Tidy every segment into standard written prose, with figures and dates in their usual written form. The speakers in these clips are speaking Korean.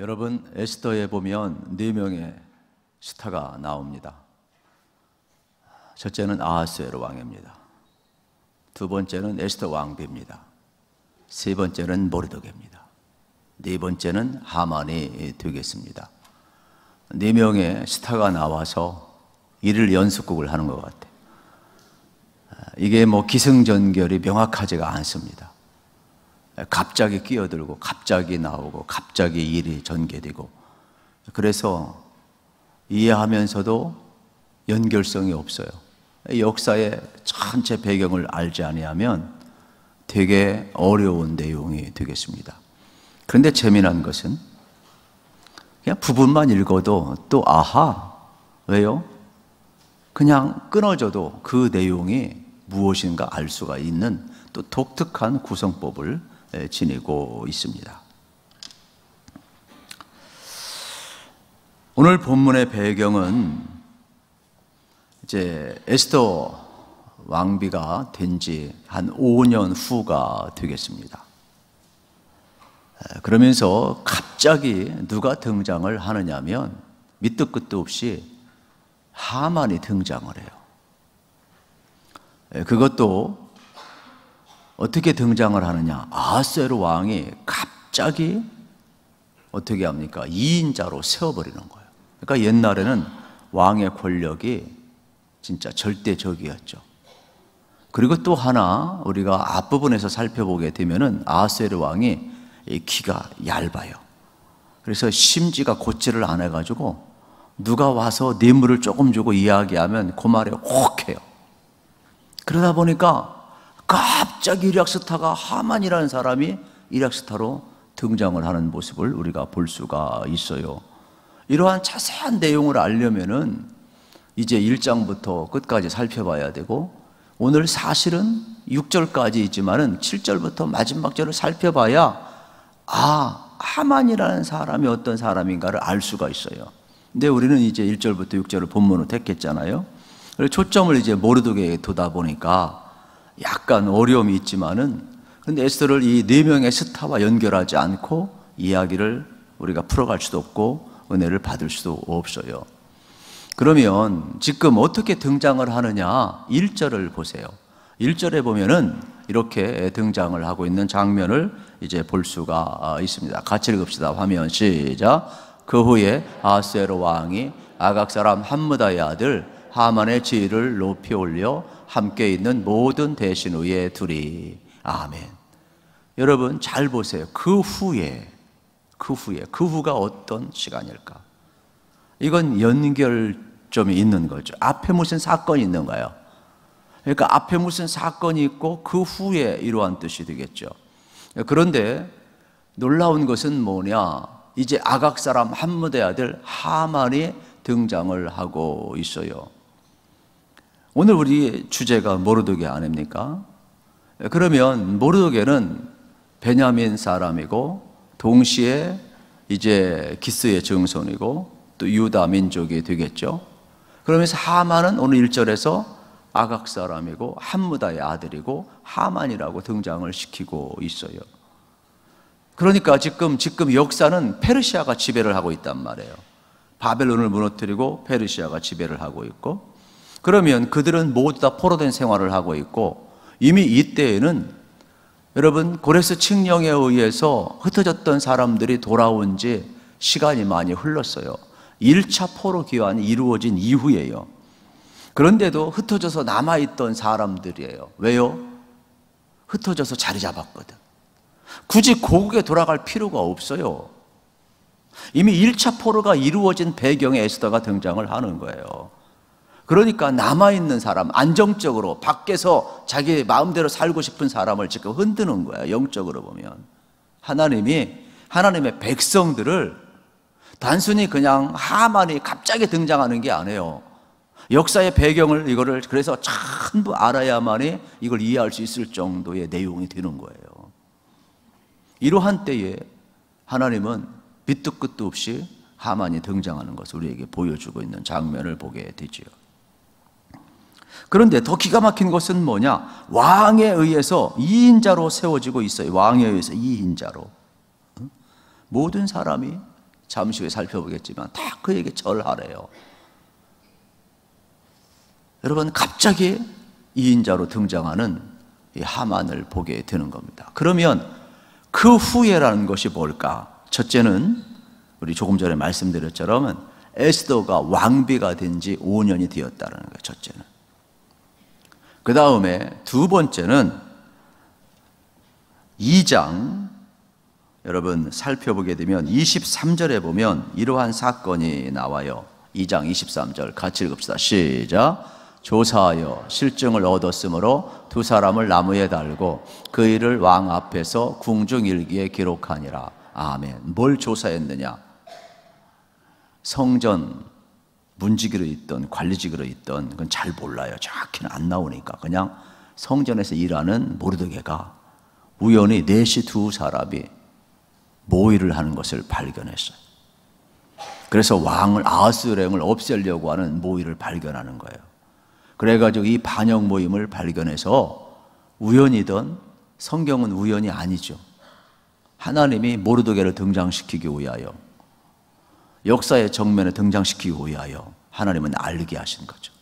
여러분, 에스더에 보면 4명의 스타가 나옵니다. 첫째는 아하스웨로 왕입니다. 두 번째는 에스더 왕비입니다. 세 번째는 모르드게입니다. 네 번째는 하만이 되겠습니다. 4명의 스타가 나와서 이를 연습곡을 하는 것 같아요. 이게 기승전결이 명확하지가 않습니다. 갑자기 끼어들고 갑자기 나오고 갑자기 일이 전개되고, 그래서 이해하면서도 연결성이 없어요. 역사의 전체 배경을 알지 아니하면 되게 어려운 내용이 되겠습니다. 그런데 재미난 것은 그냥 부분만 읽어도 또 아하, 왜요? 그냥 끊어져도 그 내용이 무엇인가 알 수가 있는 또 독특한 구성법을 지니고 있습니다. 오늘 본문의 배경은 이제 에스더 왕비가 된 지 한 5년 후가 되겠습니다. 그러면서 갑자기 누가 등장을 하느냐면 밑도 끝도 없이 하만이 등장을 해요. 그것도 어떻게 등장을 하느냐? 아하스웨로 왕이 갑자기 어떻게 합니까? 2인자로 세워버리는 거예요. 그러니까 옛날에는 왕의 권력이 진짜 절대적이었죠. 그리고 또 하나 우리가 앞부분에서 살펴보게 되면은 아하스웨로 왕이 키가 얇아요. 그래서 심지가 곧지를 안 해가지고 누가 와서 뇌물을 조금 주고 이야기하면 그 말에 혹해요. 그러다 보니까 갑자기 일약스타가 하만이라는 사람이 일약스타로 등장을 하는 모습을 우리가 볼 수가 있어요. 이러한 자세한 내용을 알려면은 이제 1장부터 끝까지 살펴봐야 되고, 오늘 사실은 6절까지 있지만은 7절부터 마지막 절을 살펴봐야 하만이라는 사람이 어떤 사람인가를 알 수가 있어요. 근데 우리는 이제 1절부터 6절을 본문으로 택했잖아요. 그래서 초점을 이제 모르드게에 두다 보니까 약간 어려움이 있지만은, 근데 에스더를 이 4명의 스타와 연결하지 않고 이야기를 우리가 풀어갈 수도 없고 은혜를 받을 수도 없어요. 그러면 지금 어떻게 등장을 하느냐? 1절을 보세요. 1절에 보면은 이렇게 등장을 하고 있는 장면을 이제 볼 수가 있습니다. 같이 읽읍시다. 화면 시작. 그 후에 아하스웨로 왕이 아각 사람 함므다의 아들 하만의 지위를 높이 올려 함께 있는 모든 대신 위에 두리. 아멘. 여러분 잘 보세요. 그 후가 어떤 시간일까? 이건 연결점이 있는 거죠. 앞에 무슨 사건이 있는가요? 그러니까 앞에 무슨 사건이 있고 그 후에 이러한 뜻이 되겠죠. 그런데 놀라운 것은 뭐냐? 이제 아각 사람 함므다의 아들 하만이 등장을 하고 있어요. 오늘 우리 주제가 모르드게 아닙니까? 그러면 모르드게는 베냐민 사람이고 동시에 이제 기스의 증손이고 또 유다 민족이 되겠죠. 그러면서 하만은 오늘 1절에서 아각 사람이고 함므다의 아들이고 하만이라고 등장을 시키고 있어요. 그러니까 지금 역사는 페르시아가 지배를 하고 있단 말이에요. 바벨론을 무너뜨리고 페르시아가 지배를 하고 있고, 그러면 그들은 모두 다 포로된 생활을 하고 있고, 이미 이때에는 여러분 고레스 칙령에 의해서 흩어졌던 사람들이 돌아온 지 시간이 많이 흘렀어요. 1차 포로 귀환이 이루어진 이후예요. 그런데도 흩어져서 남아있던 사람들이에요. 왜요? 흩어져서 자리 잡았거든. 굳이 고국에 돌아갈 필요가 없어요. 이미 1차 포로가 이루어진 배경에 에스더가 등장을 하는 거예요. 그러니까 남아있는 사람, 안정적으로 밖에서 자기 마음대로 살고 싶은 사람을 지금 흔드는 거예요. 영적으로 보면 하나님의 백성들을 단순히 그냥 하만이 갑자기 등장하는 게 아니에요. 역사의 배경을 이거를 그래서 전부 알아야만이 이걸 이해할 수 있을 정도의 내용이 되는 거예요. 이러한 때에 하나님은 밑도 끝도 없이 하만이 등장하는 것을 우리에게 보여주고 있는 장면을 보게 되지요. 그런데 더 기가 막힌 것은 뭐냐? 왕에 의해서 2인자로 세워지고 있어요. 왕에 의해서 2인자로. 모든 사람이 잠시 후에 살펴보겠지만 다 그에게 절하래요. 여러분, 갑자기 2인자로 등장하는 이 하만을 보게 되는 겁니다. 그러면 그 후예라는 것이 뭘까? 첫째는 우리 조금 전에 말씀드렸처럼 에스더가 왕비가 된 지 5년이 되었다는 거예요. 첫째는. 그 다음에 두 번째는 2장 여러분 살펴보게 되면 23절에 보면 이러한 사건이 나와요. 2장 23절 같이 읽읍시다. 시작. 조사하여 실증을 얻었으므로 두 사람을 나무에 달고 그 일을 왕 앞에서 궁중일기에 기록하니라. 아멘. 뭘 조사했느냐? 성전 문지기로 있던 관리직으로 있던 그건 잘 몰라요. 정확히는 안 나오니까. 그냥 성전에서 일하는 모르드게가 우연히 넷이 두 사람이 모의를 하는 것을 발견했어요. 그래서 왕을 아하스웨로왕을 없애려고 하는 모의를 발견하는 거예요. 그래가지고 이 반역 모임을 발견해서 우연이든 성경은 우연이 아니죠. 하나님이 모르드게를 등장시키기 위하여 역사의 정면에 등장시키기 위하여 하나님은 알게 하신 거죠.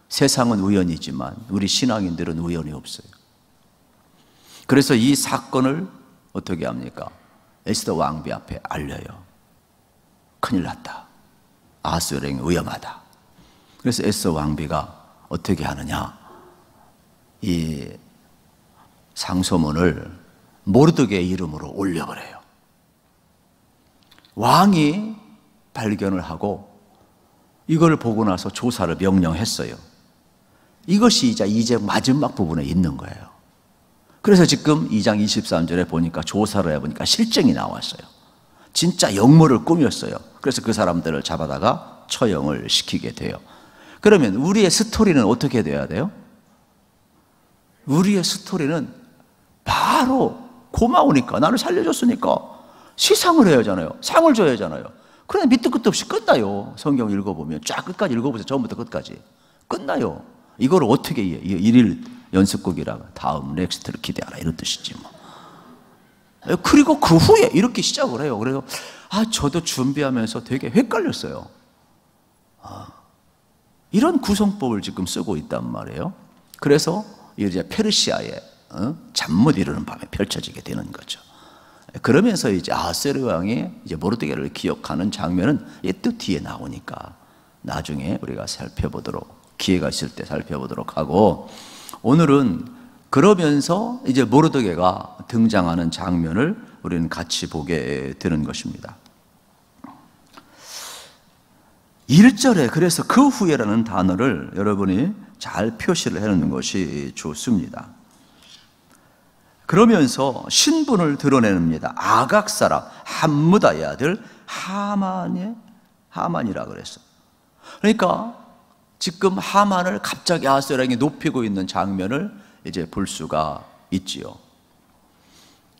세상은 우연이지만 우리 신앙인들은 우연이 없어요. 그래서 이 사건을 어떻게 합니까? 에스더 왕비 앞에 알려요. 큰일 났다. 아하스웨로왕이 위험하다. 그래서 에스더 왕비가 어떻게 하느냐? 이 상소문을 모르드게 이름으로 올려버려요. 왕이 발견을 하고 이걸 보고 나서 조사를 명령했어요. 이것이 이제 마지막 부분에 있는 거예요. 그래서 지금 2장 23절에 보니까 조사를 해보니까 실증이 나왔어요. 진짜 역모를 꾸몄어요. 그래서 그 사람들을 잡아다가 처형을 시키게 돼요. 그러면 우리의 스토리는 어떻게 돼야 돼요? 우리의 스토리는 바로 고마우니까, 나를 살려줬으니까 시상을 해야 하잖아요. 상을 줘야 하잖아요. 그런데 밑도 끝도 없이 끝나요. 성경 읽어보면 쫙 끝까지 읽어보세요. 처음부터 끝까지 끝나요. 이걸 어떻게 이해? 일일 연습곡이라 다음 넥스트를 기대하라 이런 뜻이지 뭐. 그리고 그 후에 이렇게 시작을 해요. 그래서 저도 준비하면서 되게 헷갈렸어요. 이런 구성법을 지금 쓰고 있단 말이에요. 그래서 이제 페르시아의 잠 못 이루는 밤에 펼쳐지게 되는 거죠. 그러면서 이제 아하스웨로 왕이 이제 모르드게를 기억하는 장면은 또 뒤에 나오니까 나중에 우리가 살펴보도록, 기회가 있을 때 살펴보도록 하고, 오늘은 그러면서 이제 모르드게가 등장하는 장면을 우리는 같이 보게 되는 것입니다. 1절에 그래서 그 후에라는 단어를 여러분이 잘 표시를 해놓는 것이 좋습니다. 그러면서 신분을 드러냅니다. 아각 사람 함무다의 아들 하만이라 그랬어. 그러니까 지금 하만을 갑자기 아하스웨로왕이 높이고 있는 장면을 이제 볼 수가 있지요.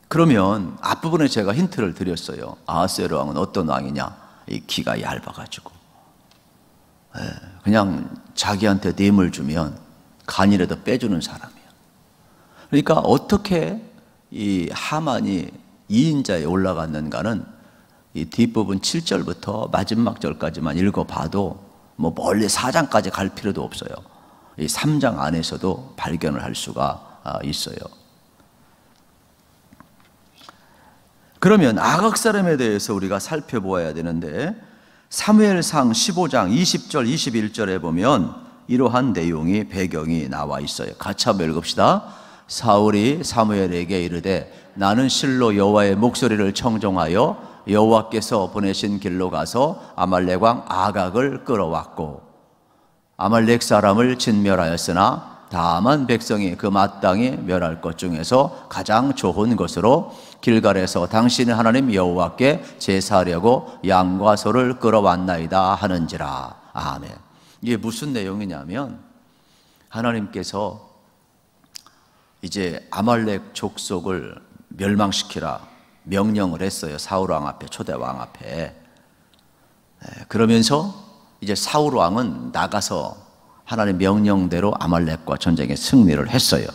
그러면 앞부분에 제가 힌트를 드렸어요. 아하스웨로왕은 어떤 왕이냐? 이 귀가 얇아가지고 그냥 자기한테 뇌물 주면 간이라도 빼주는 사람이에요. 그러니까 어떻게 이 하만이 2인자에 올라갔는가는 이 뒷부분 7절부터 마지막 절까지만 읽어봐도 뭐 멀리 4장까지 갈 필요도 없어요. 이 3장 안에서도 발견을 할 수가 있어요. 그러면 아각 사람에 대해서 우리가 살펴보아야 되는데, 사무엘상 15장 20절 21절에 보면 이러한 내용이 배경이 나와 있어요. 같이 한번 읽읍시다. 사울이 사무엘에게 이르되 나는 실로 여호와의 목소리를 청종하여 여호와께서 보내신 길로 가서 아말렉 왕 아각을 끌어왔고 아말렉 사람을 진멸하였으나 다만 백성이 그 마땅히 멸할 것 중에서 가장 좋은 것으로 길갈에서 당신의 하나님 여호와께 제사하려고 양과 소를 끌어왔나이다 하는지라. 아멘. 이게 무슨 내용이냐면, 하나님께서 이제 아말렉 족속을 멸망시키라 명령을 했어요. 사울 왕 앞에, 초대 왕 앞에. 그러면서 이제 사울 왕은 나가서 하나님 명령대로 아말렉과 전쟁에 승리를 했어요.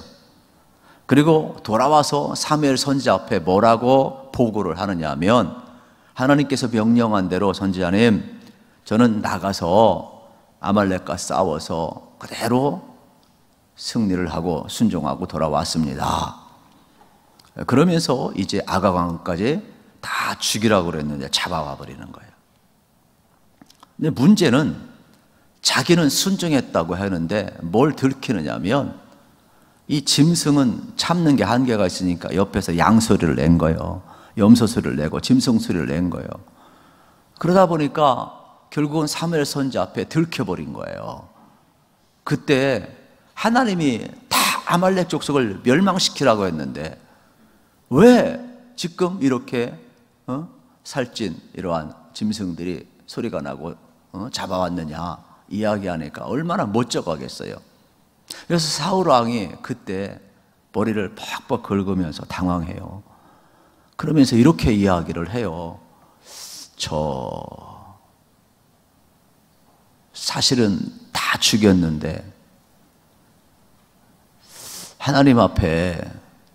그리고 돌아와서 사무엘 선지자 앞에 뭐라고 보고를 하느냐 하면, 하나님께서 명령한 대로 선지자님, 저는 나가서 아말렉과 싸워서 그대로 승리를 하고 순종하고 돌아왔습니다. 그러면서 이제 아가왕까지 다 죽이라고 그랬는데 잡아와 버리는 거예요. 근데 문제는 자기는 순종했다고 하는데 뭘 들키느냐면 이 짐승은 참는 게 한계가 있으니까 옆에서 양소리를 낸 거예요. 염소 소리를 내고 짐승 소리를 낸 거예요. 그러다 보니까 결국은 사무엘 선지 앞에 들켜버린 거예요. 그때 하나님이 다 아말렉 족속을 멸망시키라고 했는데 왜 지금 이렇게 살찐 이러한 짐승들이 소리가 나고 잡아왔느냐 이야기하니까 얼마나 멋쩍하겠어요. 그래서 사울 왕이 그때 머리를 퍽퍽 긁으면서 당황해요. 그러면서 이렇게 이야기를 해요. 저 사실은 다 죽였는데 하나님 앞에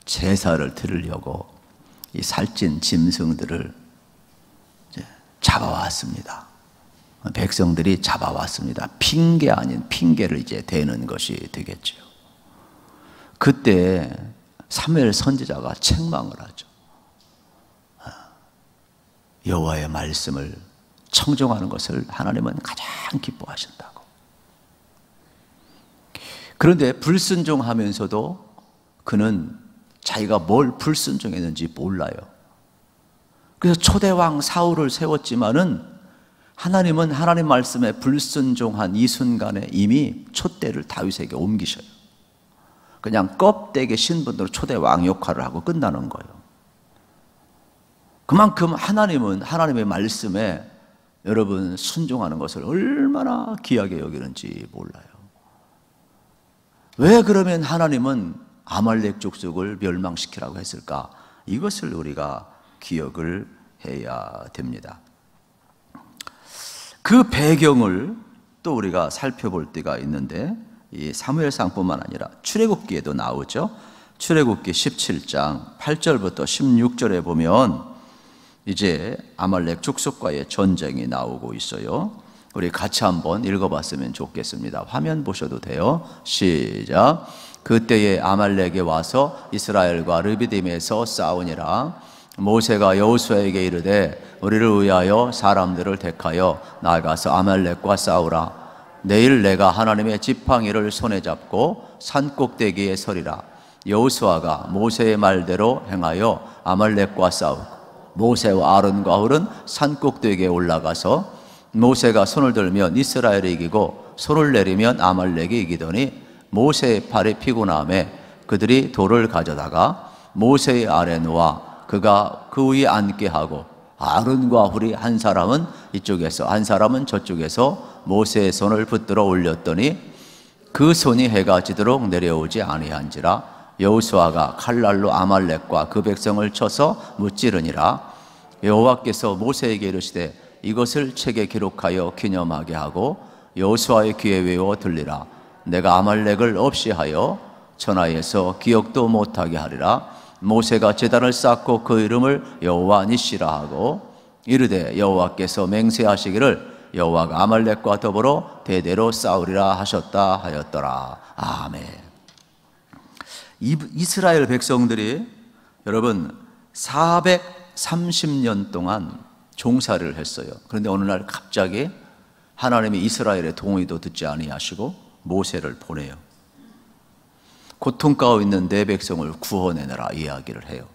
제사를 드리려고 이 살찐 짐승들을 잡아왔습니다. 백성들이 잡아왔습니다. 핑계 아닌 핑계를 이제 대는 것이 되겠죠. 그때 사무엘 선지자가 책망을 하죠. 여호와의 말씀을 청종하는 것을 하나님은 가장 기뻐하신다고. 그런데 불순종하면서도 그는 자기가 뭘 불순종했는지 몰라요. 그래서 초대왕 사울을 세웠지만은 하나님은 하나님 말씀에 불순종한 이 순간에 이미 촛대를 다윗에게 옮기셔요. 그냥 껍데기 신분으로 초대왕 역할을 하고 끝나는 거예요. 그만큼 하나님은 하나님의 말씀에 여러분 순종하는 것을 얼마나 귀하게 여기는지 몰라요. 왜 그러면 하나님은 아말렉 족속을 멸망시키라고 했을까? 이것을 우리가 기억을 해야 됩니다. 그 배경을 또 우리가 살펴볼 때가 있는데 이 사무엘상뿐만 아니라 출애굽기에도 나오죠. 출애굽기 17장 8절부터 16절에 보면 이제 아말렉 족속과의 전쟁이 나오고 있어요. 우리 같이 한번 읽어봤으면 좋겠습니다. 화면 보셔도 돼요. 시작. 그때에 아말렉에 와서 이스라엘과 르비딤에서 싸우니라. 모세가 여호수아에게 이르되 우리를 위하여 사람들을 택하여 나아가서 아말렉과 싸우라. 내일 내가 하나님의 지팡이를 손에 잡고 산꼭대기에 서리라. 여호수아가 모세의 말대로 행하여 아말렉과 싸우고 모세와 아론과 훌은 산꼭대기에 올라가서 모세가 손을 들면 이스라엘이 이기고 손을 내리면 아말렉이 이기더니 모세의 팔이 피곤함에 그들이 돌을 가져다가 모세의 아래 놓아 그가 그 위에 앉게 하고 아론과 훌이 한 사람은 이쪽에서 한 사람은 저쪽에서 모세의 손을 붙들어 올렸더니 그 손이 해가 지도록 내려오지 아니한지라. 여호수아가 칼날로 아말렉과 그 백성을 쳐서 무찌르니라. 여호와께서 모세에게 이르시되 이것을 책에 기록하여 기념하게 하고 여호수아의 귀에 외워 들리라. 내가 아말렉을 없이 하여 천하에서 기억도 못하게 하리라. 모세가 제단을 쌓고 그 이름을 여호와 니시라 하고 이르되 여호와께서 맹세하시기를 여호와가 아말렉과 더불어 대대로 싸우리라 하셨다 하였더라. 아멘. 이스라엘 백성들이 여러분 430년 동안 종살이를 했어요. 그런데 어느 날 갑자기 하나님이 이스라엘의 동의도 듣지 아니하시고 모세를 보내요. 고통 가운데 있는 내 백성을 구원해내라 이야기를 해요.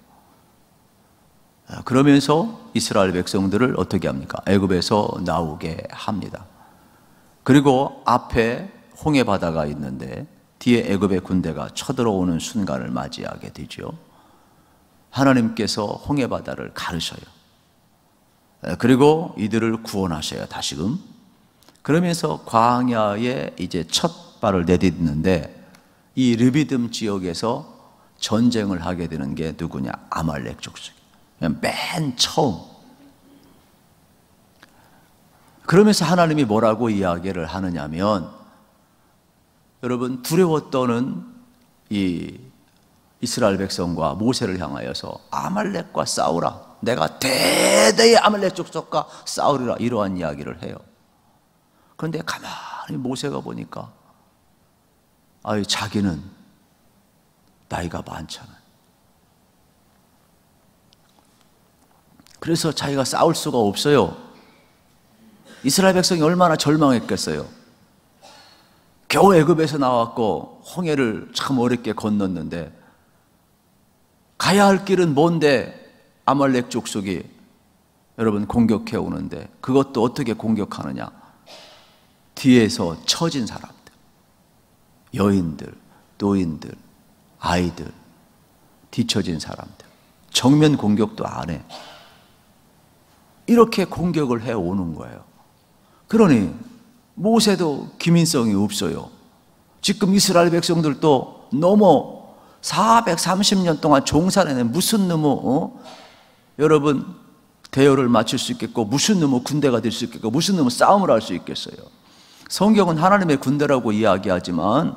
그러면서 이스라엘 백성들을 어떻게 합니까? 애굽에서 나오게 합니다. 그리고 앞에 홍해 바다가 있는데 뒤에 애굽의 군대가 쳐들어오는 순간을 맞이하게 되죠. 하나님께서 홍해 바다를 가르셔요. 그리고 이들을 구원하셔요. 다시금. 그러면서 광야에 이제 첫 발을 내딛는데 이 르비딤 지역에서 전쟁을 하게 되는 게 누구냐? 아말렉 족속. 맨 처음. 그러면서 하나님이 뭐라고 이야기를 하느냐면 여러분 두려워 떠는 이 이스라엘 백성과 모세를 향하여서 아말렉과 싸우라. 내가 대대의 아말렉 족속과 싸우리라, 이러한 이야기를 해요. 그런데 가만히 모세가 보니까 자기는 나이가 많잖아요. 그래서 자기가 싸울 수가 없어요. 이스라엘 백성이 얼마나 절망했겠어요. 겨우 애굽에서 나왔고 홍해를 참 어렵게 건넜는데 가야 할 길은 뭔데 아말렉 족속이 여러분 공격해 오는데, 그것도 어떻게 공격하느냐? 뒤에서 처진 사람들, 여인들, 노인들, 아이들, 뒤처진 사람들, 정면 공격도 안 해. 이렇게 공격을 해 오는 거예요. 그러니 모세도 기민성이 없어요. 지금 이스라엘 백성들도 너무 430년 동안 종살이는 무슨 놈의 여러분 대열을 맞출 수 있겠고, 무슨 놈의 군대가 될 수 있겠고, 무슨 놈의 싸움을 할 수 있겠어요. 성경은 하나님의 군대라고 이야기하지만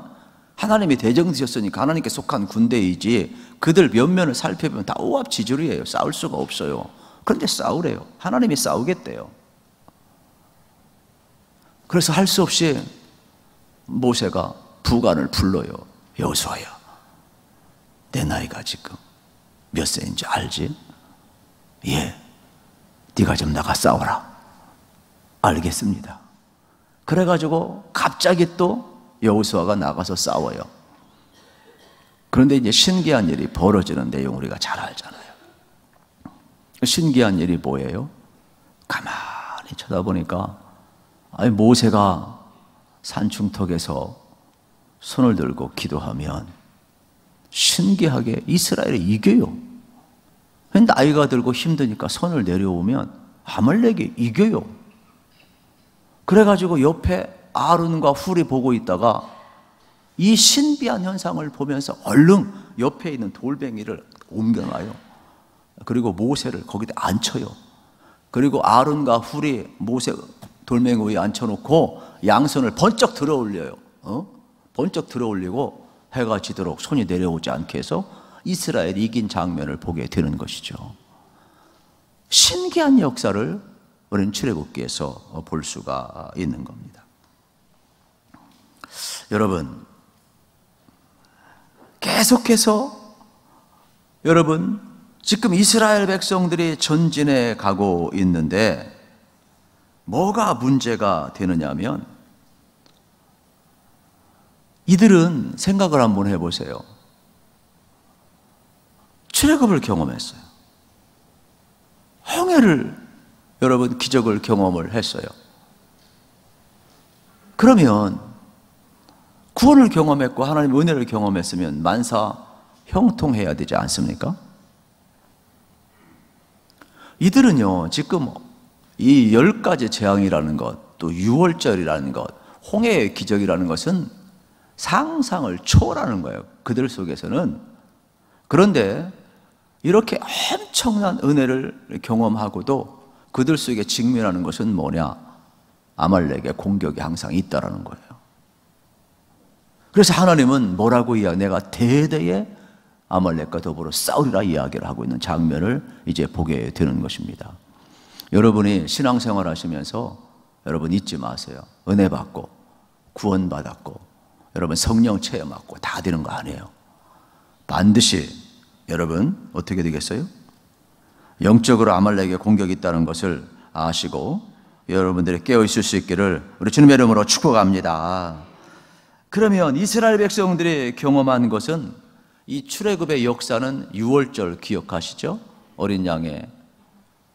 하나님이 대정되셨으니까 하나님께 속한 군대이지, 그들 면면을 살펴보면 다 오합지졸이에요. 싸울 수가 없어요. 그런데 싸우래요. 하나님이 싸우겠대요. 그래서 할 수 없이 모세가 부관을 불러요. 여호수아야, 내 나이가 지금 몇 세인지 알지? 예, 네가 좀 나가 싸워라. 알겠습니다. 그래가지고 갑자기 또 여호수아가 나가서 싸워요. 그런데 이제 신기한 일이 벌어지는 내용 우리가 잘 알잖아요. 신기한 일이 뭐예요? 가만히 쳐다보니까 모세가 산중턱에서 손을 들고 기도하면 신기하게 이스라엘이 이겨요. 나이가 들고 힘드니까 손을 내려오면 아말렉이 이겨요. 그래가지고 옆에 아론과 훌이 보고 있다가 이 신비한 현상을 보면서 얼른 옆에 있는 돌멩이를 옮겨놔요. 그리고 모세를 거기다 앉혀요. 그리고 아론과 훌이 모세 돌멩이 위에 앉혀놓고 양손을 번쩍 들어 올려요. 번쩍 들어 올리고 해가 지도록 손이 내려오지 않게 해서 이스라엘이 이긴 장면을 보게 되는 것이죠. 신기한 역사를 우리는 출애굽기에서 볼 수가 있는 겁니다. 여러분, 계속해서 여러분 지금 이스라엘 백성들이 전진해 가고 있는데 뭐가 문제가 되느냐면, 이들은 생각을 한번 해보세요. 출애굽을 경험했어요. 홍해를 여러분 기적을 경험을 했어요. 그러면 구원을 경험했고 하나님의 은혜를 경험했으면 만사 형통해야 되지 않습니까? 이들은요 지금 이 10가지 재앙이라는 것, 또 6월절이라는 것, 홍해의 기적이라는 것은 상상을 초월하는 거예요, 그들 속에서는. 그런데 이렇게 엄청난 은혜를 경험하고도 그들 속에 직면하는 것은 뭐냐? 아말렉의 공격이 항상 있다라는 거예요. 그래서 하나님은 뭐라고 내가 대대의 아말렉과 더불어 싸우리라 이야기를 하고 있는 장면을 이제 보게 되는 것입니다. 여러분이 신앙생활 하시면서 여러분 잊지 마세요. 은혜 받고 구원 받았고 여러분 성령 체험 받고 다 되는 거 아니에요. 반드시 여러분 어떻게 되겠어요? 영적으로 아말렉의 공격이 있다는 것을 아시고 여러분들이 깨어 있을 수 있기를 우리 주님의 이름으로 축복합니다. 그러면 이스라엘 백성들이 경험한 것은, 이 출애굽의 역사는 6월절 기억하시죠? 어린 양의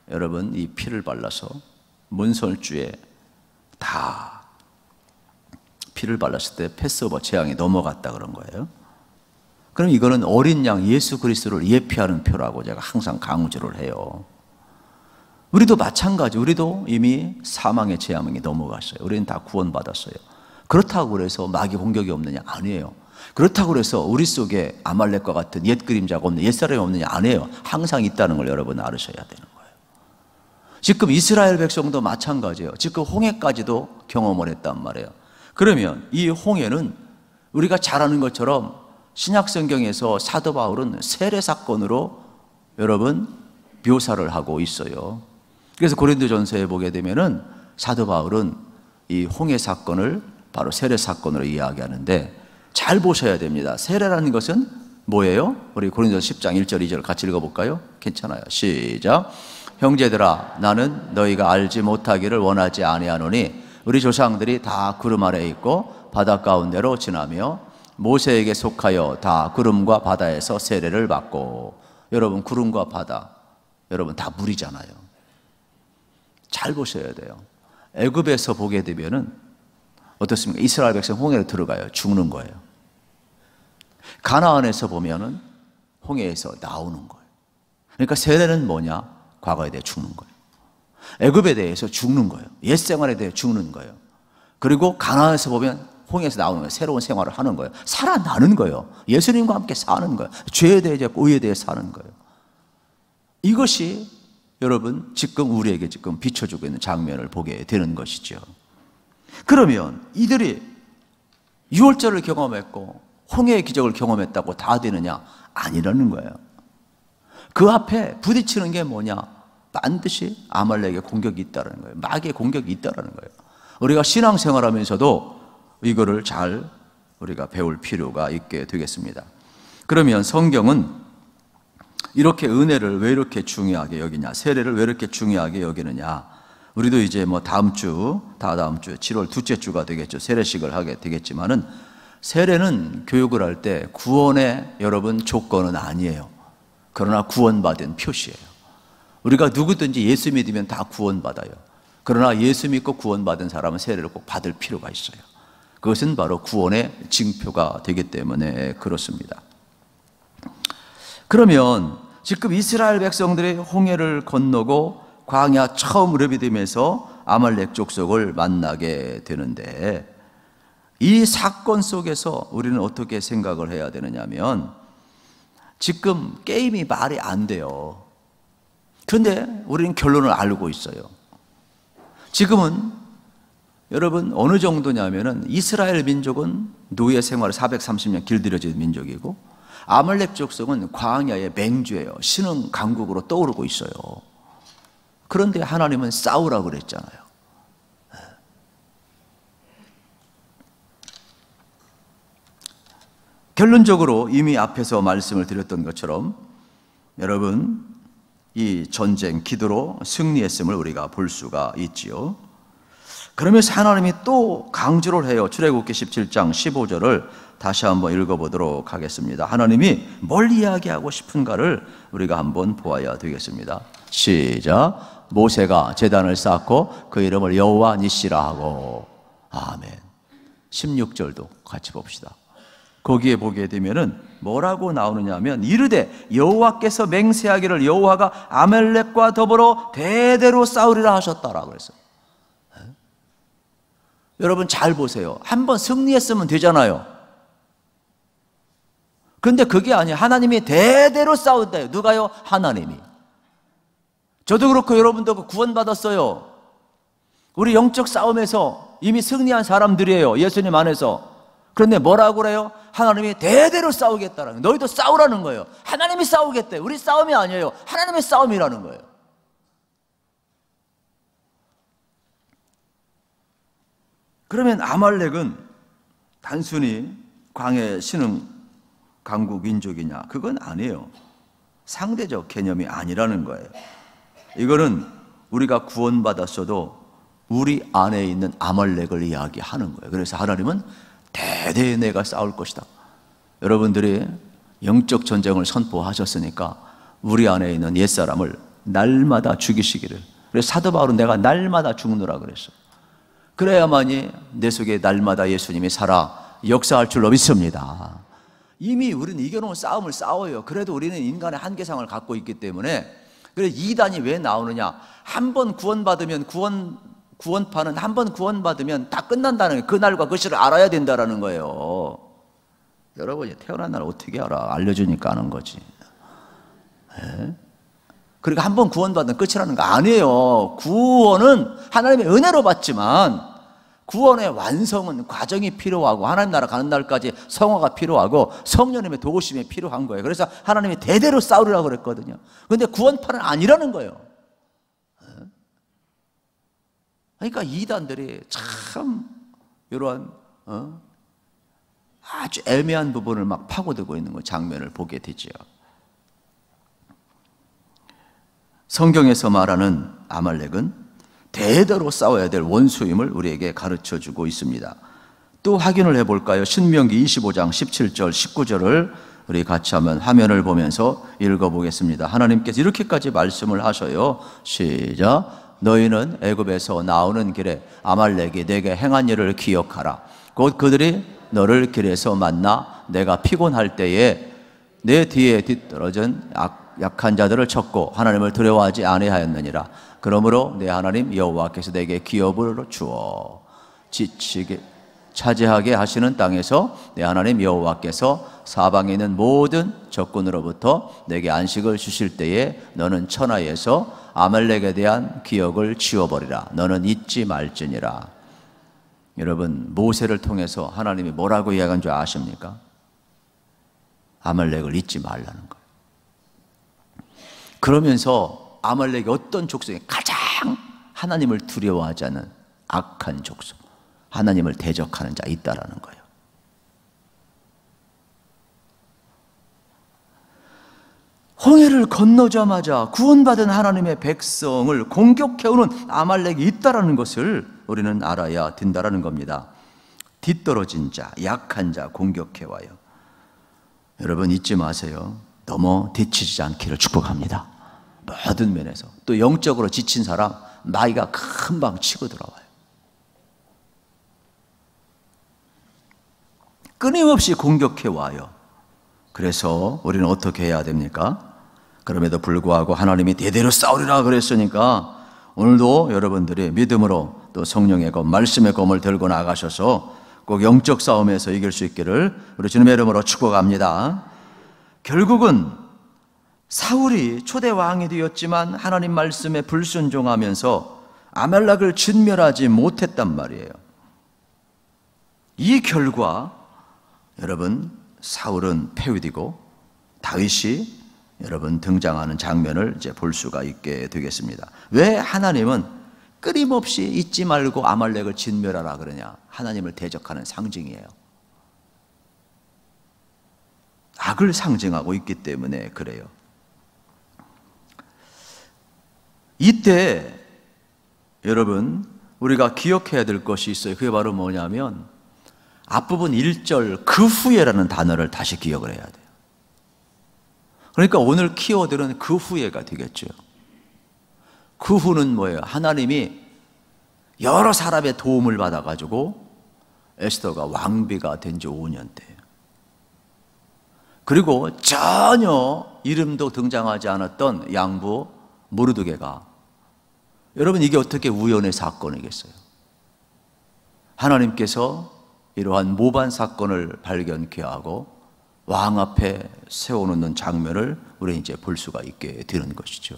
여러분 이 피를 발라서 문설주에 다 피를 발랐을 때 패스오버 재앙이 넘어갔다 그런 거예요. 그럼 이거는 어린 양 예수 그리스도를 예표하는 표라고 제가 항상 강조를 해요. 우리도 마찬가지, 우리도 이미 사망의 재앙이 넘어갔어요. 우리는 다 구원받았어요. 그렇다고 그래서 마귀 공격이 없느냐? 아니에요. 그렇다고 그래서 우리 속에 아말렉과 같은 옛 그림자가 없느냐, 옛사람이 없느냐? 아니에요. 항상 있다는 걸 여러분 알으셔야 되는 거예요. 지금 이스라엘 백성도 마찬가지예요. 지금 홍해까지도 경험을 했단 말이에요. 그러면 이 홍해는 우리가 잘 아는 것처럼 신약 성경에서 사도 바울은 세례 사건으로 여러분 묘사를 하고 있어요. 그래서 고린도전서에 보게 되면은 사도 바울은 이 홍해 사건을 바로 세례 사건으로 이야기하는데, 잘 보셔야 됩니다. 세례라는 것은 뭐예요? 우리 고린도서 10장 1절 2절 같이 읽어볼까요? 괜찮아요. 시작. 형제들아, 나는 너희가 알지 못하기를 원하지 아니하노니 우리 조상들이 다 구름 아래에 있고 바다 가운데로 지나며 모세에게 속하여 다 구름과 바다에서 세례를 받고. 여러분, 구름과 바다, 여러분 다 물이잖아요. 잘 보셔야 돼요. 애굽에서 보게 되면은 어떻습니까? 이스라엘 백성 홍해로 들어가요. 죽는 거예요. 가나안에서 보면은 홍해에서 나오는 거예요. 그러니까 세례는 뭐냐? 과거에 대해 죽는 거예요. 애굽에 대해서 죽는 거예요. 옛 생활에 대해 죽는 거예요. 그리고 가나안에서 보면 홍해에서 나오는 거예요. 새로운 생활을 하는 거예요. 살아나는 거예요. 예수님과 함께 사는 거예요. 죄에 대해 의에 대해 사는 거예요. 이것이 여러분 지금 우리에게 지금 비춰주고 있는 장면을 보게 되는 것이죠. 그러면 이들이 유월절을 경험했고 홍해의 기적을 경험했다고 다 되느냐? 아니라는 거예요. 그 앞에 부딪히는 게 뭐냐? 반드시 아말렉의 공격이 있다는 거예요. 마귀의 공격이 있다는 거예요. 우리가 신앙생활하면서도 이거를 잘 우리가 배울 필요가 있게 되겠습니다. 그러면 성경은 이렇게 은혜를 왜 이렇게 중요하게 여기냐? 세례를 왜 이렇게 중요하게 여기느냐? 우리도 이제 뭐 다음 주 7월 둘째 주가 되겠죠. 세례식을 하게 되겠지만은, 세례는 교육을 할 때 구원의 여러분 조건은 아니에요. 그러나 구원받은 표시예요. 우리가 누구든지 예수 믿으면 다 구원받아요. 그러나 예수 믿고 구원받은 사람은 세례를 꼭 받을 필요가 있어요. 그것은 바로 구원의 징표가 되기 때문에 그렇습니다. 그러면 지금 이스라엘 백성들이 홍해를 건너고 광야 처음 무렵이 되면서 아말렉 족속을 만나게 되는데, 이 사건 속에서 우리는 어떻게 생각을 해야 되느냐면, 지금 게임이 말이 안 돼요. 그런데 우리는 결론을 알고 있어요. 지금은 여러분 어느 정도냐면은 이스라엘 민족은 노예 생활을 430년 길들여진 민족이고, 아말렉 족속은 광야의 맹주예요. 신흥 강국으로 떠오르고 있어요. 그런데 하나님은 싸우라고 그랬잖아요. 결론적으로 이미 앞에서 말씀을 드렸던 것처럼 여러분, 이 전쟁 기도로 승리했음을 우리가 볼 수가 있지요. 그러면서 하나님이 또 강조를 해요. 출애굽기 17장 15절을 다시 한번 읽어보도록 하겠습니다. 하나님이 뭘 이야기하고 싶은가를 우리가 한번 보아야 되겠습니다. 시작. 모세가 제단을 쌓고 그 이름을 여호와 니시라 하고. 아멘. 16절도 같이 봅시다. 거기에 보게 되면은 뭐라고 나오느냐 하면, 이르되 여호와께서 맹세하기를 여호와가 아말렉과 더불어 대대로 싸우리라 하셨다라고 그랬어요. 여러분 잘 보세요. 한번 승리했으면 되잖아요. 그런데 그게 아니에요. 하나님이 대대로 싸운대요. 누가요? 하나님이. 저도 그렇고 여러분도 구원받았어요. 우리 영적 싸움에서 이미 승리한 사람들이에요. 예수님 안에서. 그런데 뭐라고 그래요? 하나님이 대대로 싸우겠다라는 거예요. 너희도 싸우라는 거예요. 하나님이 싸우겠대. 우리 싸움이 아니에요. 하나님의 싸움이라는 거예요. 그러면 아말렉은 단순히 광해 신흥 강국 민족이냐? 그건 아니에요. 상대적 개념이 아니라는 거예요. 이거는 우리가 구원받았어도 우리 안에 있는 아말렉을 이야기하는 거예요. 그래서 하나님은 대대히 내가 싸울 것이다. 여러분들이 영적 전쟁을 선포하셨으니까 우리 안에 있는 옛사람을 날마다 죽이시기를. 그래서 사도 바울은 내가 날마다 죽느라 그랬어요. 그래야만이 내 속에 날마다 예수님이 살아 역사할 줄로 믿습니다. 이미 우리는 이겨놓은 싸움을 싸워요. 그래도 우리는 인간의 한계상을 갖고 있기 때문에. 그래서 이단이 왜 나오느냐? 한 번 구원받으면 구원파는 한 번 구원받으면 다 끝난다는 거예요. 그날과 그 시를 알아야 된다는 거예요. 여러분이 태어난 날 어떻게 알아? 알려주니까 아는 거지. 네? 그러니까 한 번 구원받으면 끝이라는 거 아니에요. 구원은 하나님의 은혜로 받지만 구원의 완성은 과정이 필요하고 하나님 나라 가는 날까지 성화가 필요하고 성령님의 도우심이 필요한 거예요. 그래서 하나님이 대대로 싸우리라고 그랬거든요. 그런데 구원판은 아니라는 거예요. 그러니까 이단들이 참 이러한 아주 애매한 부분을 막 파고들고 있는 그 장면을 보게 되죠. 성경에서 말하는 아말렉은 대대로 싸워야 될 원수임을 우리에게 가르쳐주고 있습니다. 또 확인을 해볼까요? 신명기 25장 17절 19절을 우리 같이 한번 화면을 보면서 읽어보겠습니다. 하나님께서 이렇게까지 말씀을 하셔요. 시작. 너희는 애굽에서 나오는 길에 아말렉이 내게 행한 일을 기억하라. 곧 그들이 너를 길에서 만나 내가 피곤할 때에 내 뒤에 뒤떨어진 약한 자들을 쳤고 하나님을 두려워하지 아니하였느니라. 그러므로 내 하나님 여호와께서 내게 기업을 주어 지치게 차지하게 하시는 땅에서 내 하나님 여호와께서 사방에 있는 모든 적군으로부터 내게 안식을 주실 때에 너는 천하에서 아말렉에 대한 기억을 지워버리라. 너는 잊지 말지니라. 여러분, 모세를 통해서 하나님이 뭐라고 이야기한 줄 아십니까? 아말렉을 잊지 말라는 거예요. 그러면서 아말렉이 어떤 족속이 가장 하나님을 두려워하지 않는 악한 족속, 하나님을 대적하는 자 있다라는 거예요. 홍해를 건너자마자 구원받은 하나님의 백성을 공격해오는 아말렉이 있다라는 것을 우리는 알아야 된다라는 겁니다. 뒤떨어진 자, 약한 자 공격해와요. 여러분 잊지 마세요. 너무 뒤치지 않기를 축복합니다. 모든 면에서. 또 영적으로 지친 사람 나이가 금방 치고 들어와요. 끊임없이 공격해와요. 그래서 우리는 어떻게 해야 됩니까? 그럼에도 불구하고 하나님이 대대로 싸우리라 그랬으니까 오늘도 여러분들이 믿음으로 또 성령의 검, 말씀의 검을 들고 나가셔서 꼭 영적 싸움에서 이길 수 있기를 우리 주님의 이름으로 축복합니다. 결국은 사울이 초대 왕이 되었지만 하나님 말씀에 불순종하면서 아말렉을 진멸하지 못했단 말이에요. 이 결과 여러분 사울은 폐위되고 다윗이 여러분 등장하는 장면을 이제 볼 수가 있게 되겠습니다. 왜 하나님은 끊임없이 잊지 말고 아말렉을 진멸하라 그러냐? 하나님을 대적하는 상징이에요. 악을 상징하고 있기 때문에 그래요. 이때 여러분 우리가 기억해야 될 것이 있어요. 그게 바로 뭐냐면 앞부분 1절 그 후에라는 단어를 다시 기억을 해야 돼요. 그러니까 오늘 키워드는 그 후에가 되겠죠. 그 후는 뭐예요? 하나님이 여러 사람의 도움을 받아가지고 에스더가 왕비가 된 지 5년 돼요. 그리고 전혀 이름도 등장하지 않았던 양부 모르드게가, 여러분 이게 어떻게 우연의 사건이겠어요? 하나님께서 이러한 모반 사건을 발견케 하고 왕 앞에 세워놓는 장면을 우리는 이제 볼 수가 있게 되는 것이죠.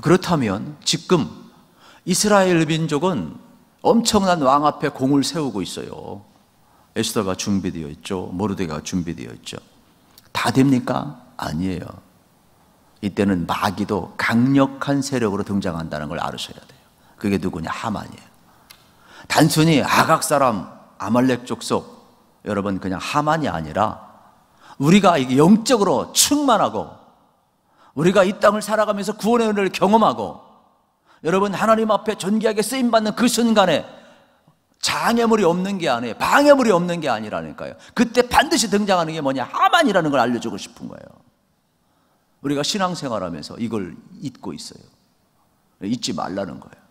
그렇다면 지금 이스라엘 민족은 엄청난 왕 앞에 공을 세우고 있어요. 에스더가 준비되어 있죠. 모르드게가 준비되어 있죠. 다 됩니까? 아니에요. 이때는 마귀도 강력한 세력으로 등장한다는 걸 알으셔야 돼요. 그게 누구냐? 하만이에요. 단순히 아각 사람 아말렉 족속, 여러분 그냥 하만이 아니라 우리가 이게 영적으로 충만하고 우리가 이 땅을 살아가면서 구원의 은혜를 경험하고 여러분 하나님 앞에 존귀하게 쓰임받는 그 순간에 장애물이 없는 게 아니에요. 방해물이 없는 게 아니라니까요. 그때 반드시 등장하는 게 뭐냐? 하만이라는 걸 알려주고 싶은 거예요. 우리가 신앙생활하면서 이걸 잊고 있어요. 잊지 말라는 거예요.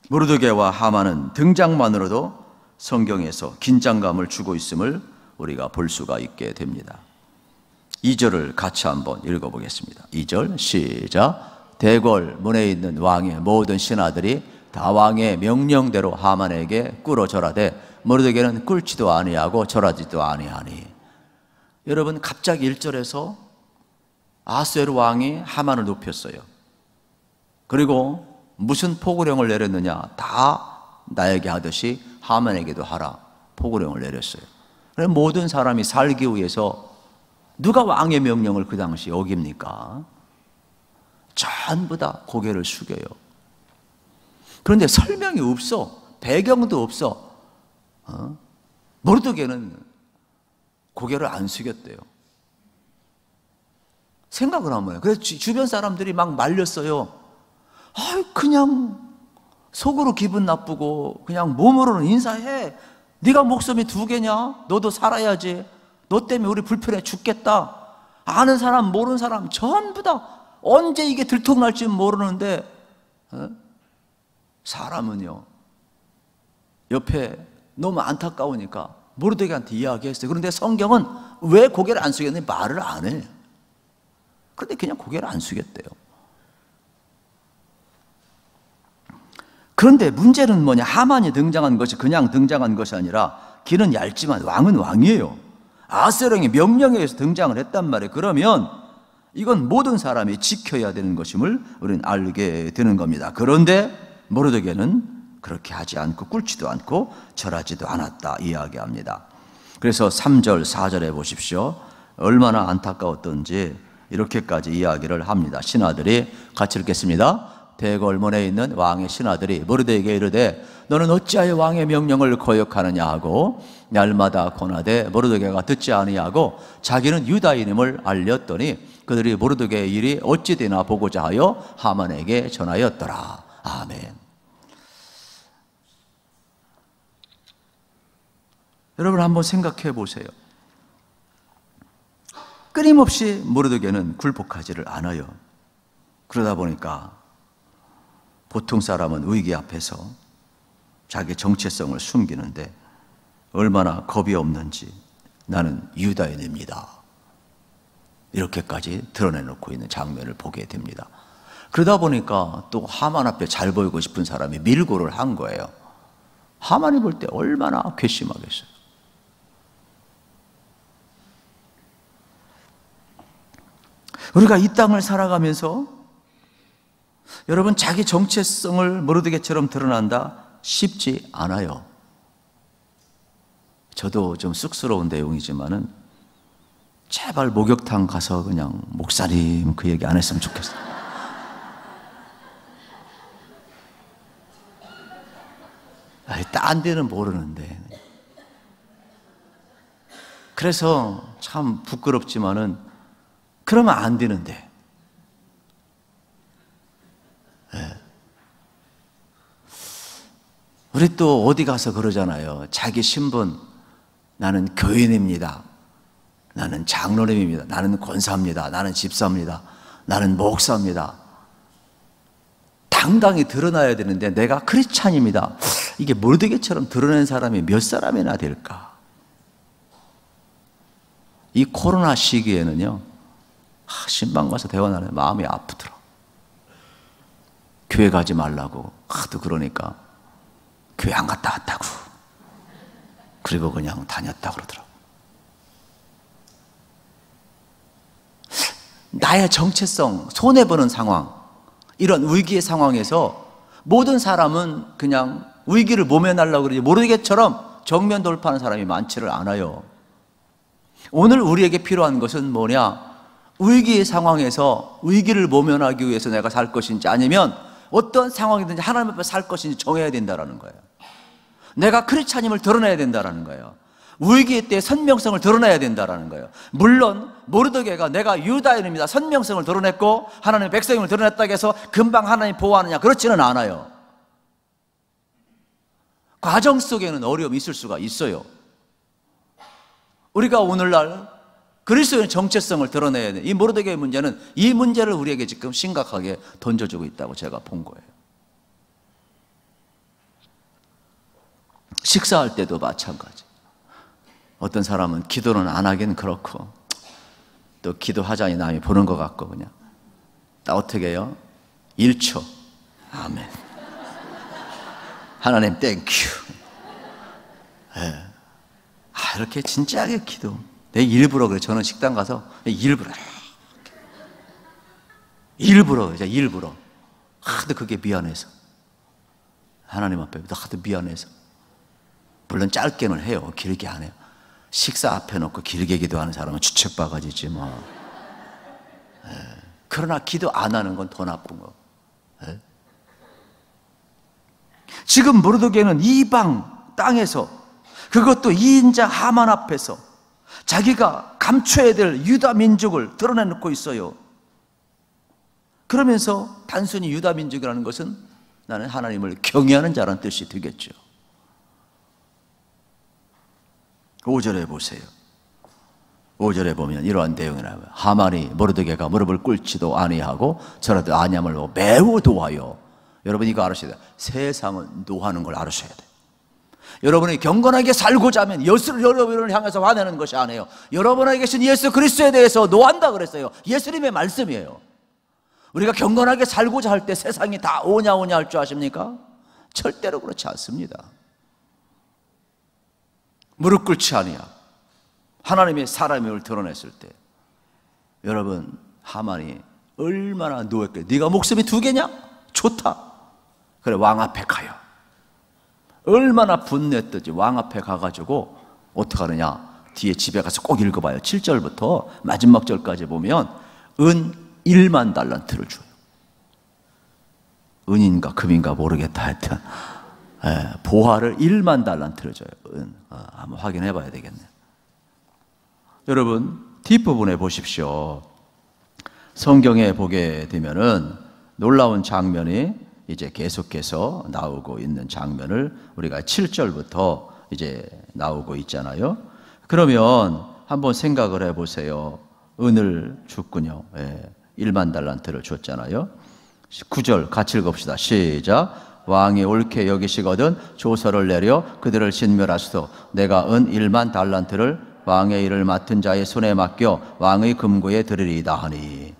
모르드게와 하만은 등장만으로도 성경에서 긴장감을 주고 있음을 우리가 볼 수가 있게 됩니다. 2절을 같이 한번 읽어보겠습니다. 2절 시작. 대궐 문에 있는 왕의 모든 신하들이 다 왕의 명령대로 하만에게 꿇어 절하되 모르드게는 꿇지도 아니하고 절하지도 아니하니. 여러분 갑자기 1절에서 아수에르 왕이 하만을 높였어요. 그리고 무슨 포구령을 내렸느냐? 다 나에게 하듯이 하만에게도 하라. 포구령을 내렸어요. 그래서 모든 사람이 살기 위해서 누가 왕의 명령을 그 당시 어깁니까? 전부 다 고개를 숙여요. 그런데 설명이 없어. 배경도 없어. 모르드게는 고개를 안 숙였대요. 생각을 한번 해요. 그래서 주변 사람들이 막 말렸어요. 그냥 속으로 기분 나쁘고 그냥 몸으로는 인사해. 네가 목숨이 2개냐? 너도 살아야지. 너 때문에 우리 불편해 죽겠다. 아는 사람 모르는 사람 전부 다 언제 이게 들통날지 모르는데 사람은요 옆에 너무 안타까우니까 모르드게한테 이야기했어요. 그런데 성경은 왜 고개를 안 숙였는지 말을 안 해요. 그런데 그냥 고개를 안 숙였대요. 그런데 문제는 뭐냐? 하만이 등장한 것이 그냥 등장한 것이 아니라 길은 얇지만 왕은 왕이에요. 아하스웨로의 명령에 의해서 등장을 했단 말이에요. 그러면 이건 모든 사람이 지켜야 되는 것임을 우리는 알게 되는 겁니다. 그런데 모르드게는 그렇게 하지 않고 꿇지도 않고 절하지도 않았다 이야기합니다. 그래서 3절 4절에 보십시오. 얼마나 안타까웠던지 이렇게까지 이야기를 합니다. 신하들이 같이 읽겠습니다. 대궐문에 있는 왕의 신하들이 모르드게에게 이르되 너는 어찌하여 왕의 명령을 거역하느냐 하고 날마다 권하되 모르드게가 듣지 아니하고 자기는 유다인임을 알렸더니 그들이 모르드게의 일이 어찌 되나 보고자 하여 하만에게 전하였더라. 아멘. 여러분 한번 생각해 보세요. 끊임없이 모르드게는 굴복하지를 않아요. 그러다 보니까 보통 사람은 위기 앞에서 자기 정체성을 숨기는데 얼마나 겁이 없는지 나는 유다인입니다. 이렇게까지 드러내놓고 있는 장면을 보게 됩니다. 그러다 보니까 또 하만 앞에 잘 보이고 싶은 사람이 밀고를 한 거예요. 하만이 볼 때 얼마나 괘씸하겠어요. 우리가 이 땅을 살아가면서 여러분 자기 정체성을 모르드게처럼 드러난다? 쉽지 않아요. 저도 좀 쑥스러운 내용이지만은 제발 목욕탕 가서 그냥 목사님 그 얘기 안 했으면 좋겠어요. 딴 데는 모르는데. 그래서 참 부끄럽지만은 그러면 안 되는데. 우리 또 어디 가서 그러잖아요. 자기 신분, 나는 교인입니다. 나는 장로님입니다. 나는 권사입니다. 나는 집사입니다. 나는 목사입니다. 당당히 드러나야 되는데 내가 크리스찬입니다. 이게 모르드게처럼 드러낸 사람이 몇 사람이나 될까? 이 코로나 시기에는요, 신방 가서 대화 나누면 마음이 아프더라. 교회 가지 말라고 하도 그러니까 교회 안 갔다 왔다고. 그리고 그냥 다녔다 그러더라고. 나의 정체성, 손해보는 상황, 이런 위기의 상황에서 모든 사람은 그냥 위기를 모면하려고 그러지 모르게처럼 정면 돌파하는 사람이 많지를 않아요. 오늘 우리에게 필요한 것은 뭐냐? 위기의 상황에서 위기를 모면하기 위해서 내가 살 것인지 아니면 어떤 상황이든지 하나님 앞에 살 것인지 정해야 된다는 거예요. 내가 크리스찬임을 드러내야 된다는 거예요. 위기의 때 선명성을 드러내야 된다는 거예요. 물론 모르드게가 내가 유다인입니다 선명성을 드러냈고 하나님의 백성임을 드러냈다고 해서 금방 하나님 보호하느냐? 그렇지는 않아요. 과정 속에는 어려움이 있을 수가 있어요. 우리가 오늘날 그리스도의 정체성을 드러내야 돼. 이 모르드게의 문제는 이 문제를 우리에게 지금 심각하게 던져주고 있다고 제가 본 거예요. 식사할 때도 마찬가지. 어떤 사람은 기도는 안 하긴 그렇고 또 기도하자니 남이 보는 것 같고 그냥 나 어떻게 해요? 1초 아멘 하나님 땡큐. 네. 이렇게 진지하게 기도. 내 일부러 그래. 저는 식당 가서 일부러 하도 그게 미안해서, 하나님 앞에 하도 미안해서. 물론 짧게는 해요. 길게 안 해요. 식사 앞에 놓고 길게 기도하는 사람은 주책바가지지 뭐. 그러나 기도 안 하는 건 더 나쁜 거. 지금 모르드게는 이방 땅에서, 그것도 이인자 하만 앞에서 자기가 감춰야 될 유다 민족을 드러내놓고 있어요. 그러면서 단순히 유다 민족이라는 것은 나는 하나님을 경외하는 자라는 뜻이 되겠죠. 5절에 보세요. 5절에 보면 이러한 내용이 나와요. 하만이 모르드게가 무릎을 꿇지도 아니하고 저라도 아냐말로 매우 노하여. 여러분 이거 알으셔야 돼요. 세상은 노하는 걸 알으셔야 돼요. 여러분이 경건하게 살고자 하면 여러분을 향해서 화내는 것이 아니에요. 여러분 안에 계신 예수 그리스도에 대해서 노한다 그랬어요. 예수님의 말씀이에요. 우리가 경건하게 살고자 할 때 세상이 다 오냐 할 줄 아십니까? 절대로 그렇지 않습니다. 무릎 꿇지 아니하고 하나님의 사람임을 드러냈을 때, 여러분 하만이 얼마나 노했게. 네가 목숨이 2개냐? 좋다. 그래 왕 앞에 가요. 얼마나 분냈든지 왕 앞에 가가지고 어떻게 하느냐, 뒤에 집에 가서 꼭 읽어봐요. 7절부터 마지막 절까지 보면 은 1만 달란트를 줘요. 은인가 금인가 모르겠다. 하여튼 보화를 1만 달란트를 줘요. 한번 확인해 봐야 되겠네요. 여러분 뒷부분에 보십시오. 성경에 보게 되면은 놀라운 장면이 이제 계속해서 나오고 있는 장면을 우리가 7절부터 이제 나오고 있잖아요. 그러면 한번 생각을 해 보세요. 은을 줬군요. 1만 달란트를 줬잖아요. 9절 같이 읽읍시다. 시작. 왕이 옳게 여기시거든 조서를 내려 그들을 진멸하시도 내가 은 1만 달란트를 왕의 일을 맡은 자의 손에 맡겨 왕의 금고에 들으리이다 하니.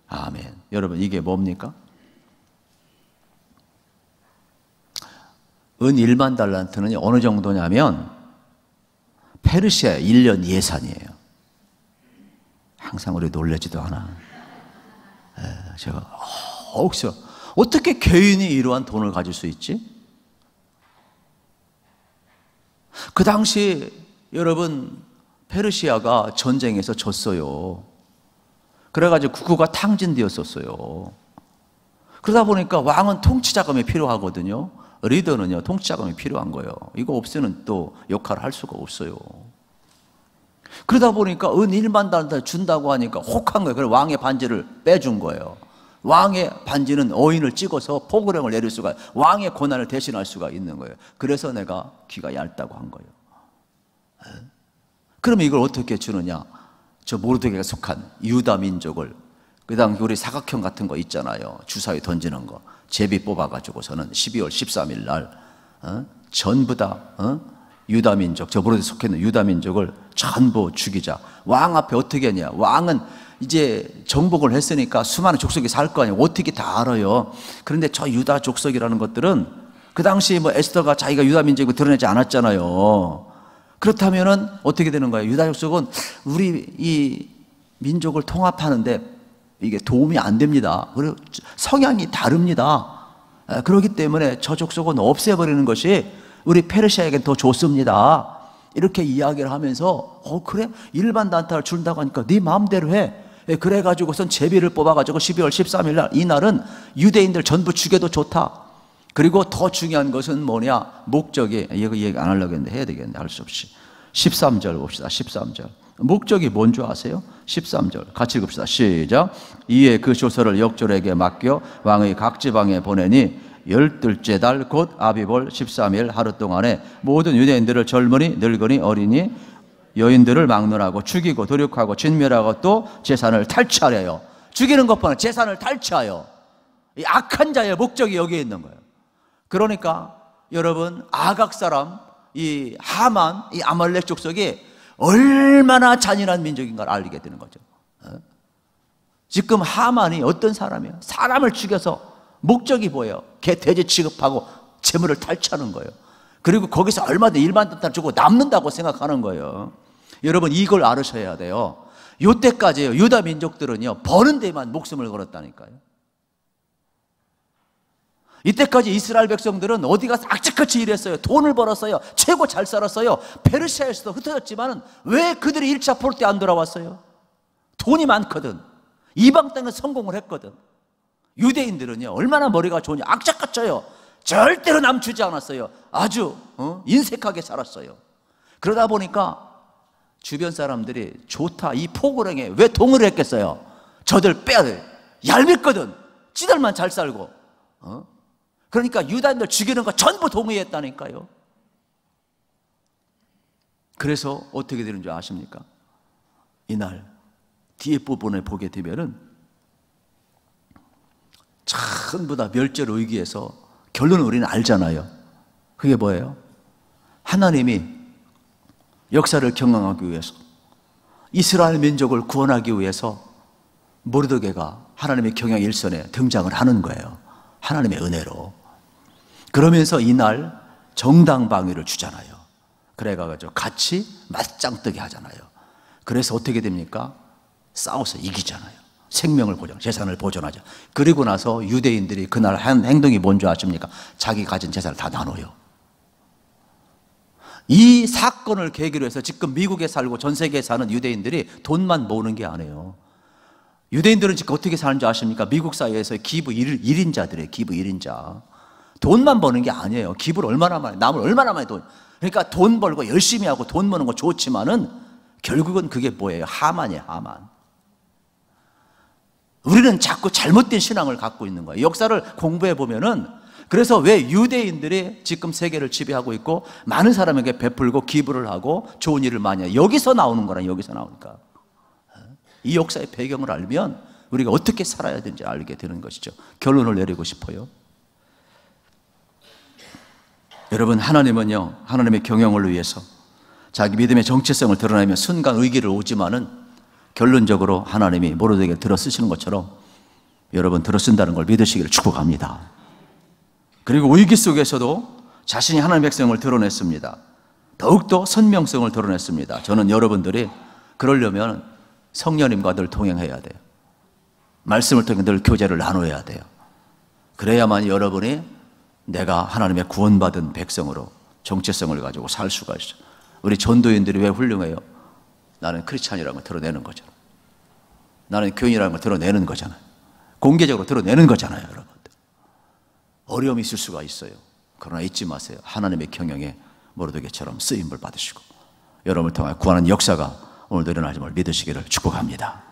아멘. 여러분 이게 뭡니까? 은 1만 달란트는 어느 정도냐면 페르시아의 1년 예산이에요. 항상 우리 놀라지도 않아. 제가 혹시 어떻게 개인이 이러한 돈을 가질 수 있지? 그 당시 여러분 페르시아가 전쟁에서 졌어요. 그래가지고 국호가 탕진되었었어요. 그러다 보니까 왕은 통치자금이 필요하거든요. 리더는요 통치자금이 필요한 거예요. 이거 없으면 또 역할을 할 수가 없어요. 그러다 보니까 은 1만 달란트 준다고 하니까 혹한 거예요. 그래서 왕의 반지를 빼준 거예요. 왕의 반지는 어인을 찍어서 포고령을 내릴 수가, 왕의 고난을 대신할 수가 있는 거예요. 그래서 내가 귀가 얇다고 한 거예요. 그러면 이걸 어떻게 주느냐? 저 모르드게가 속한 유다 민족을, 그 다음 우리 사각형 같은 거 있잖아요. 주사위 던지는 거 제비 뽑아가지고서는 12월 13일 날 전부 다 유다 민족, 저 모르드게 속해 있는 유다 민족을 전부 죽이자. 왕 앞에 어떻게 했냐? 왕은 이제 정복을 했으니까 수많은 족속이 살 거 아니에요. 어떻게 다 알아요. 그런데 저 유다 족속이라는 것들은 그 당시 뭐 에스더가 자기가 유다 민족이고 드러내지 않았잖아요. 그렇다면은 어떻게 되는 거예요? 유다 족속은 우리 이 민족을 통합하는데 이게 도움이 안 됩니다. 그리고 성향이 다릅니다. 그렇기 때문에 저 족속은 없애버리는 것이 우리 페르시아에게 더 좋습니다. 이렇게 이야기를 하면서 그래? 일반 단타를 준다고 하니까 네 마음대로 해. 그래가지고선 제비를 뽑아가지고 12월 13일 날, 이날은 유대인들 전부 죽여도 좋다. 그리고 더 중요한 것은 뭐냐? 목적이, 이거 얘기 안 하려고 했는데 해야 되겠네. 할 수 없이 13절 봅시다. 13절 목적이 뭔 줄 아세요? 13절 같이 읽읍시다. 시작. 이에 그 조서를 역졸에게 맡겨 왕의 각 지방에 보내니 12째 달 곧 아비볼 13일 하루 동안에 모든 유대인들을 젊은이 늙은이 어린이 여인들을 막론하고 죽이고 도륙하고 진멸하고 또 재산을 탈취하래요. 죽이는 것보다 재산을 탈취하여. 이 악한 자의 목적이 여기에 있는 거예요. 그러니까 여러분 아각 사람 이 하만 이 아말렉 족속이 얼마나 잔인한 민족인가를 알게 되는 거죠. 지금 하만이 어떤 사람이에요? 사람을 죽여서 목적이 뭐예요? 개 돼지 취급하고 재물을 탈취하는 거예요. 그리고 거기서 얼마든지 일반 단타를 주고 남는다고 생각하는 거예요. 여러분 이걸 알으셔야 돼요. 이때까지요 유다 민족들은요 버는 데만 목숨을 걸었다니까요. 이때까지 이스라엘 백성들은 어디 가서 악착같이 일했어요. 돈을 벌었어요. 최고 잘 살았어요. 페르시아에서도 흩어졌지만 왜 그들이 1차 포로 때 안 돌아왔어요? 돈이 많거든. 이방 땅에 성공을 했거든. 유대인들은요, 얼마나 머리가 좋으냐. 악착같아요. 절대로 남주지 않았어요. 아주 인색하게 살았어요. 그러다 보니까 주변 사람들이 좋다, 이 포고령에 왜 동의를 했겠어요? 저들 빼야 돼. 얄밉거든. 지들만 잘 살고. 그러니까 유다인들 죽이는 거 전부 동의했다니까요. 그래서 어떻게 되는 줄 아십니까? 이날 뒤에 부분을 보게 되면은 전부 다 멸절 위기에서 결론을 우리는 알잖아요. 그게 뭐예요? 하나님이 역사를 경영하기 위해서, 이스라엘 민족을 구원하기 위해서 모르드게가 하나님의 경영 일선에 등장을 하는 거예요. 하나님의 은혜로. 그러면서 이날 정당방위를 주잖아요. 그래가지고 같이 맞짱뜨게 하잖아요. 그래서 어떻게 됩니까? 싸워서 이기잖아요. 생명을 보존, 재산을 보존하죠. 그리고 나서 유대인들이 그날 한 행동이 뭔지 아십니까? 자기 가진 재산을 다 나눠요. 이 사건을 계기로 해서 지금 미국에 살고 전 세계에 사는 유대인들이 돈만 모으는 게 아니에요. 유대인들은 지금 어떻게 사는지 아십니까? 미국 사회에서 기부 1인자들이에요. 기부 1인자. 돈만 버는 게 아니에요. 기부를 얼마나 많이, 남을 얼마나 많이 돈. 그러니까 돈 벌고 열심히 하고 돈 버는 거 좋지만은 결국은 그게 뭐예요? 하만이에요, 하만. 우리는 자꾸 잘못된 신앙을 갖고 있는 거예요. 역사를 공부해 보면은, 그래서 왜 유대인들이 지금 세계를 지배하고 있고 많은 사람에게 베풀고 기부를 하고 좋은 일을 많이 해요. 여기서 나오는 거란, 여기서 나오니까. 이 역사의 배경을 알면 우리가 어떻게 살아야 되는지 알게 되는 것이죠. 결론을 내리고 싶어요. 여러분, 하나님은요, 하나님의 경영을 위해서 자기 믿음의 정체성을 드러내며 순간 위기를 오지만은 결론적으로 하나님이 모르드게를 들어 쓰시는 것처럼 여러분 들어 쓴다는 걸 믿으시기를 축복합니다. 그리고 위기 속에서도 자신이 하나님의 백성을 드러냈습니다. 더욱더 선명성을 드러냈습니다. 저는 여러분들이 그러려면 성령님과 늘 동행해야 돼요. 말씀을 통해 늘 교제를 나눠야 돼요. 그래야만 여러분이 내가 하나님의 구원받은 백성으로 정체성을 가지고 살 수가 있어요. 우리 전도인들이 왜 훌륭해요? 나는 크리스찬이라는 걸 드러내는 거잖아요. 나는 교인이라는 걸 드러내는 거잖아요. 공개적으로 드러내는 거잖아요, 여러분들. 어려움이 있을 수가 있어요. 그러나 잊지 마세요. 하나님의 경영에 모르드게처럼 쓰임을 받으시고 여러분을 통해 구하는 역사가 오늘도 일어나심을 믿으시기를 축복합니다.